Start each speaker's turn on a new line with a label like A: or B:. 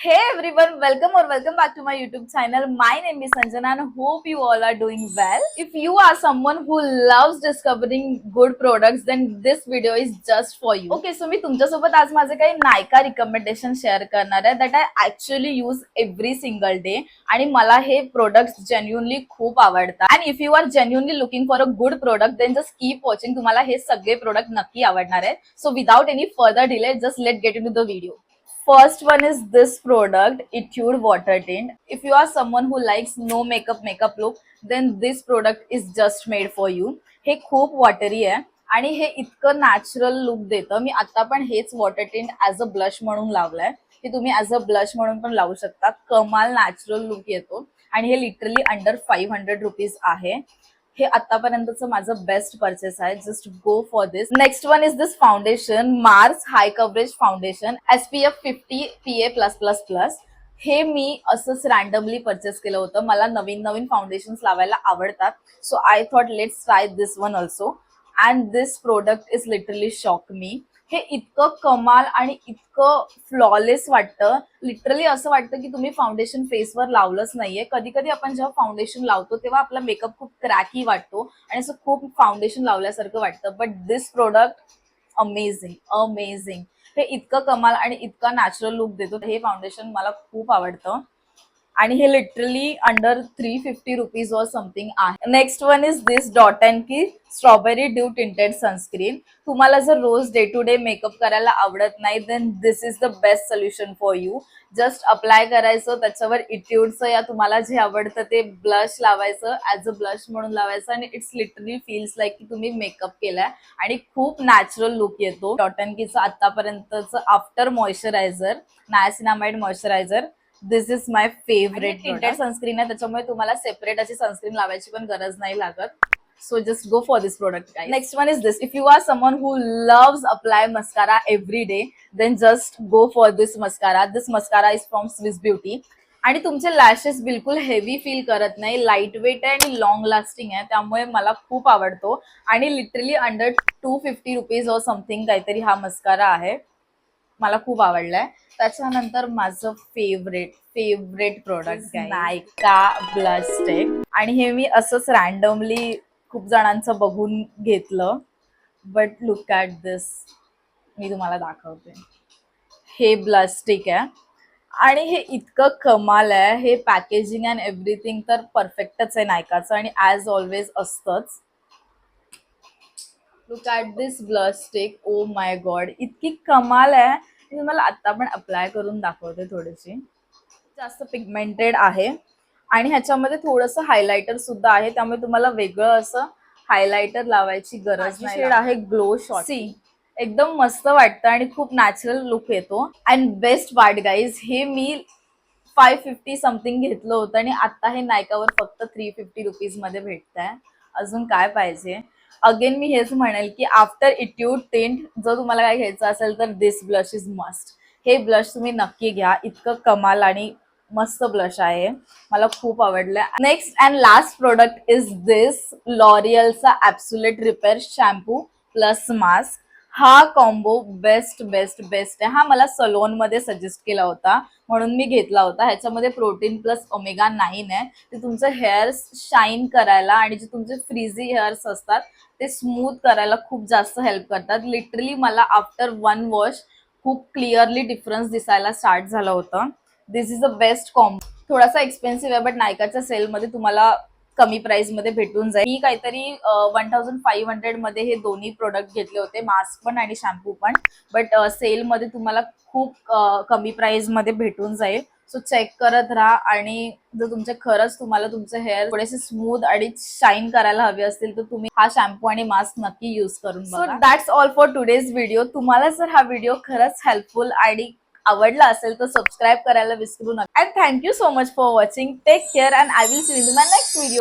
A: Hey everyone, welcome back to my YouTube channel. My name is Sanjana and hope you all are doing well. If you are someone who loves discovering good products, then this video is just for you. Okay, so मी तुमच्यासोबत आज माझे काही नायका recommendation share करणार आहे that I actually use every single day आणि मला हे प्रोडक्ट्स जेन्युइनली खूप आवडतात. And if you are genuinely looking for a good product, then just keep watching. तुम्हाला हे सगळे प्रोडक्ट नक्की आवडणार आहेत. So without any further delay, just let's get into the video. First one is this product, Etude Water Tint. If you are someone who likes no makeup look, then this product is just made for you. हे खूप वॉटरी आहे आणि हे इतकं natural look देतं. मी आता पण हेच water tint as a blush म्हणून लावलंय, की तुम्ही ऍज अ ब्लश म्हणून पण लावू शकता. कमाल नॅचरल लुक येतो आणि हे लिटरली अंडर 500 रुपीज आहे. हे आतापर्यंतचं माझं बेस्ट परचेस आहे. Just go for this. Next one is this foundation, Mars high coverage foundation SPF 50 PA+++. हे मी असंच रँडमली परचेस केलं होतं. मला नवीन नवीन फाउंडेशन्स लावायला आवडतात, so I thought let's try this one also. And this product is literally shock me. हे इतकं कमाल आणि इतकं फ्लॉलेस वाटतं. लिटरली असं वाटतं की तुम्ही फाउंडेशन फेसवर लावलंच नाहीये. कधी कधी आपण जेव्हा फाउंडेशन लावतो तेव्हा आपला मेकअप खूप क्रॅकी वाटतो आणि असं खूप फाउंडेशन लावल्यासारखं वाटतं. But this product amazing amazing. हे इतकं कमाल आणि इतका नॅचरल लुक देतो. हे फाउंडेशन मला खूप आवडतं आणि हे literally under 350 rupees or something आहे. Next one is this Dot and Key strawberry dew tinted sunscreen. तुम्हाला जर रोज डे टू डे मेकअप करायला आवडत नाही, then this is the best solution for you. Just apply करायचं, त्याच्यावर इट्यूडचं या तुम्हाला जे आवडतं ते ब्लश लावायचं, ऍज अ ब्लश म्हणून लावायचं आणि इट्स लिटरली फील्स लाईक की तुम्ही मेकअप केलाय आणि खूप नॅचरल लुक येतो. डॉट अँड कीचं आतापर्यंतचं after moisturiser, niacinamide moisturiser, this is my favourite. Tinted sunscreen आहे, त्याच्यामुळे तुम्हाला सेपरेट अशी सनस्क्रीन लावायची पण गरज नाही लागत. So just go for this product, guys. Next one is this. If you are someone who loves apply mascara every day, then just go for this mascara. This mascara is from Swiss Beauty. आणि तुमचे lashes बिलकुल heavy feel करत नाही. Light weight आहे आणि long lasting आहे, त्यामुळे मला खूप आवडतो. आणि literally under 250 rupees or something काहीतरी हा मस्कारा आहे. मला खूप आवडलाय. त्याच्यानंतर माझं फेवरेट प्रोडक्ट नायका ब्लश स्टिक. आणि हे मी असंच रँडमली खूप जणांचं बघून घेतलं. बट लुक ॲट दिस. मी तुम्हाला दाखवते. हे ब्लश स्टिक आहे आणि हे इतकं कमाल आहे. हे पॅकेजिंग अँड एव्हरीथिंग तर परफेक्टच आहे नायकाचं आणि ॲज ऑलवेज असतंच. Look at this blush stick. Oh my God, इतकी कमाल आहे. मी तुम्हाला आता पण अप्लाय करून दाखवते. थोडीशी जास्त पिगमेंटेड आहे आणि ह्याच्यामध्ये थोडंसं हायलायटर सुद्धा आहे, त्यामुळे तुम्हाला वेगळं असं हायलायटर लावायची गरज नाही. शेड आहे ग्लो शॉट. सी एकदम मस्त वाटतं आणि खूप नॅचरल लुक येतो. अँड बेस्ट पार्ट गाईज, हे मी 550 समथिंग घेतलं होतं आणि आता हे नायकावर फक्त 350 रुपीज मध्ये भेटतंय. अजून काय पाहिजे. अगेन मी हेच म्हणेल की आफ्टर इट्यूड टिंट जर तुम्हाला काय घ्यायचं असेल तर दिस ब्लश इज मस्ट. हे ब्लश तुम्ही नक्की घ्या. इतकं कमाल आणि मस्त ब्लश आहे. मला खूप आवडलं. Next and last product is this लॉरियलचा absolute repair shampoo plus mask. हा कॉम्बो बेस्ट आहे. हा मला सलोन मध्ये सजेस्ट केला होता म्हणून मी घेतला होता. ह्याच्यामध्ये प्रोटीन प्लस ओमेगा 9 आहे. ते तुमचं हेअर शाईन करायला आणि जे तुमचे फ्रीझी हेअर्स असतात ते स्मूथ करायला खूप जास्त हेल्प करतात. लिटरली मला आफ्टर 1 वॉश खूप क्लिअरली डिफरन्स दिसायला स्टार्ट झालं होतं. दिस इज अ बेस्ट कॉम्बो. थोडासा एक्सपेन्सिव्ह आहे, बट नायकाच्या सेलमध्ये तुम्हाला कमी प्राइस मध्ये भेटून जाईल. मी काहीतरी 1500 मध्ये हे दोन्ही प्रोडक्ट घेतले होते, मास्क पण आणि शॅम्पू पण. बट सेलमध्ये तुम्हाला खूप कमी प्राइस मध्ये भेटून जाईल. सो चेक करत राहा. आणि जर तुमचे खरंच तुम्हाला तुमचे हेअर थोडेसे स्मूथ आणि शाईन करायला हवे असतील तर तुम्ही हा शॅम्पू आणि मास्क नक्की यूज करून बघा. So that's all for today's video. तुम्हाला जर हा व्हिडिओ खरंच हेल्पफुल आणि आवडला असेल तर सबस्क्राईब करायला विसरू नका. And thank you so much for watching. Take care and I will see you in my next video.